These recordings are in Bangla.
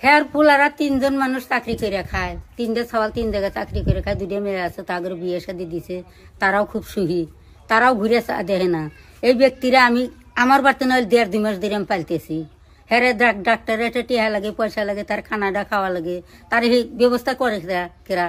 হ্যার পোলারা 3 জন মানুষ চাকরি করে খায়, 3টে সওয়াল 3 জায়গায় চাকরি করে খায়, 2টে মেয়ে আছে, তাদের বিয়ে শাদী দিছে, তারাও খুব সুখী, তারাও ঘুরে দেখে না। এই ব্যক্তিরা আমি আমার বাড়িতে নয় 1.5-2 মাস ধরে আমি পালতেছি। হ্যাঁ ডাক্তারের একটা টিহা লাগে, পয়সা লাগে, তার খানাটা খাওয়া লাগে, তার এই ব্যবস্থা করে কেরা।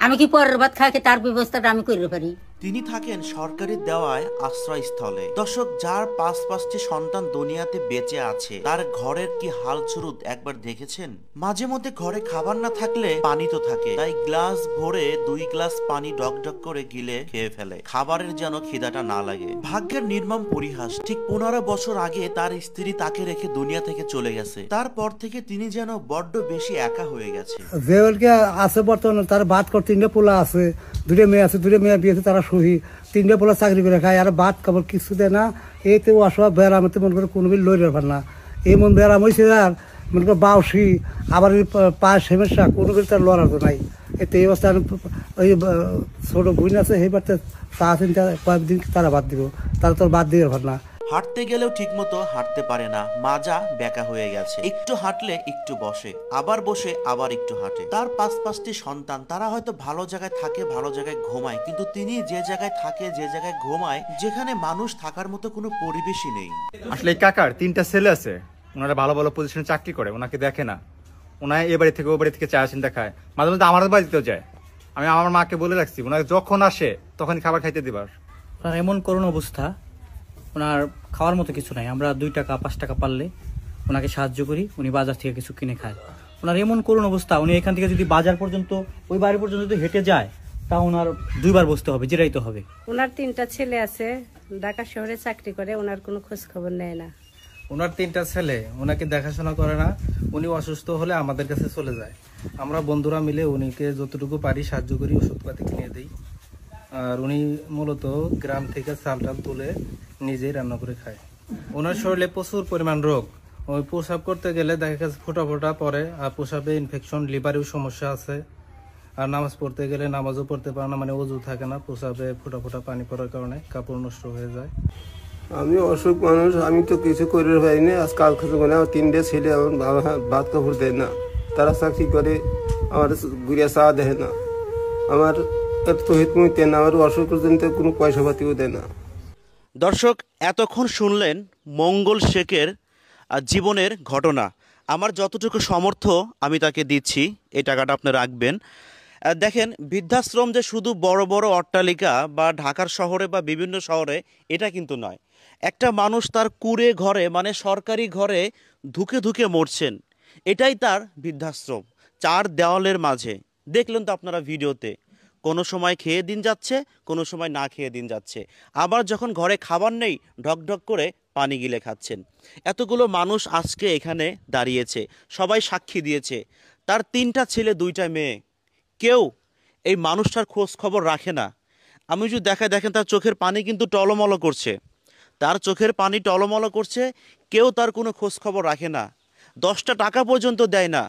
আমি কি পরের ভাত খাকে তার ব্যবস্থাটা আমি করতে পারি? তিনি থাকেন সরকারি দেওয়ায় আশ্রয়স্থলে। দর্শক, যার 5-5টি সন্তান দুনিয়াতে বেঁচে আছে, তার ঘরের কি হাল ছুরুত একবার দেখেছেন? মাঝে মধ্যে ঘরে খাবার না থাকলে পানি তো থাকে, তাই গ্লাস ভরে 2 গ্লাস পানি ডক ডক করে গিলে খেয়ে ফেলে, খাবারের যেন খিদাটা না লাগে। ভাগ্যের নির্মম পরিহাস, ঠিক 15 বছর আগে তার স্ত্রী তাকে রেখে দুনিয়া থেকে চলে গেছে। তারপর থেকে তিনি যেন বড্ড বেশি একা হয়ে গেছে। আছে বর্তমানে তার ভাত কর 3টে পোলা আছে, 2টে মেয়ে আছে, 2টে মেয়ে বিয়েছে, তারা সহি 3টে পোলা চাকরি করে খায়, আর ভাত খাবার কিছু দেয় না। এইতে অসহায় বেড়াম মনে করে কোনো বিল লই রাখার না, এই মন বেড়াম হয়েছে আর মনে করে বাউসি, আবার পায়ে সমস্যা, কোনো কিছু তার লড়ার তো নাই। এতে এই অবস্থা ওই ছোট বোন আছে, সেই বাড়িতে চা চিন্তা কয়েকদিন তারা বাদ দিব, তারা তোর বাদ দিয়ে রাখার না। হাঁটতে গেলেও ঠিক মতো হাঁটতে পারে না, মাজা বেঁকা হয়ে গেছে, একটু হাঁটলে একটু বসে, আবার বসে আবার একটু হাঁটে। তার 5-5টি সন্তান, তারা হয়তো ভালো জায়গায় থাকে, ভালো জায়গায় ঘুমায়, কিন্তু তিনি যে জায়গায় থাকে, যে জায়গায় ঘুমায়, যেখানে মানুষ থাকার মতো কোনো পরিবেশই নেই। আসলে এই কাকার 3টা ছেলে আছে, ওনারা ভালো ভালো পজিশনে চাকরি করে, ওনাকে দেখে না, ওনার এ বাড়ি থেকে ও বাড়ি থেকে চা চিন্তা খায়, মাঝে মধ্যে আমার বাড়িতেও যায়। আমি আমার মাকে বলে রাখছি, ওনাকে যখন আসে তখনই খাবার খাইতে দিবার। এমন করুণ অবস্থা, ওনার খাওয়ার মতো কিছু নাই। আমরা 2 টাকা 5 টাকা পারলে ওনাকে সাহায্য করি, উনি বাজার থেকে কিছু কিনে খায়। ওনার এমন করুণ অবস্থা, উনি এখান থেকে যদি বাজার পর্যন্ত, ওই বাড়ি পর্যন্ত যদি হেঁটে যায়, তা ওনার 2 বার বসতে হবে, যেটাইতে হবে। ওনার 3টা ছেলে আছে, ঢাকা শহরে চাকরি করে, ওনার কোনো খোঁজ খবর নেয় না। ওনার 3টা ছেলে, ওনাকে দেখাশোনা করে না, উনি অসুস্থ হলে আমাদের কাছে চলে যায়। আমরা বন্ধুরা মিলে উনিকে যতটুকু পারি সাহায্য করি, ওষুধপাতি কিনে দিই। আর উনি মূলত গ্রাম থেকে চাল টাল তুলে নিজেই রান্না করে খায়। ওনার শরীরে প্রচুর পরিমাণ রোগ, ওই প্রসাব করতে গেলে দেখা গেছে ফোটা ফোটা পরে, আর প্রসাবে ইনফেকশন, লিভারেও সমস্যা আছে। আর নামাজ পড়তে গেলে নামাজও পড়তে পারে না, মানে অজু থাকে না, প্রসাবে ফোটা ফোটা পানি পড়ার কারণে কাপড় নষ্ট হয়ে যায়। আমি অসুখ মানুষ, আমি তো কিছু করে পাইনি। আজ কাল খেতে মানে আমার 3টে ছেলে, আমার ভাত কাপড় দেয় না, তারা চাকরি করে, আমার গুড়িয়া চা দেয় না, আমার তো হিত মুইতে না, আমার অসুখ পর্যন্ত কোনো পয়সা পাতিও দেয় না। দর্শক, এতক্ষণ শুনলেন মঙ্গল শেখের জীবনের ঘটনা। আমার যতটুকু সামর্থ্য আমি তাকে দিচ্ছি, এই টাকাটা আপনি রাখবেন। দেখেন, বৃদ্ধাশ্রম যে শুধু বড় বড় অট্টালিকা বা ঢাকার শহরে বা বিভিন্ন শহরে, এটা কিন্তু নয়। একটা মানুষ তার কুঁড়ে ঘরে, মানে সরকারি ঘরে ধুকে ধুকে মরছেন, এটাই তার বৃদ্ধাশ্রম, 4 দেওয়ালের মাঝে। দেখলেন তো আপনারা ভিডিওতে, কোনো সময় খেয়ে দিন যাচ্ছে, কোনো সময় না খেয়ে দিন যাচ্ছে, আবার যখন ঘরে খাবার নেই ঢক ঢক করে পানি গিলে খাচ্ছেন। এতগুলো মানুষ আজকে এখানে দাঁড়িয়েছে, সবাই সাক্ষী দিয়েছে। তার 3টা ছেলে 2টা মেয়ে, কেউ এই মানুষটার খোঁজ খবর রাখে না। আমি যদি দেখেন তার চোখের পানি কিন্তু টলমল করছে, তার চোখের পানি টলমল করছে, কেউ তার কোনো খোঁজ খবর রাখে না, 10টা টাকা পর্যন্ত দেয় না।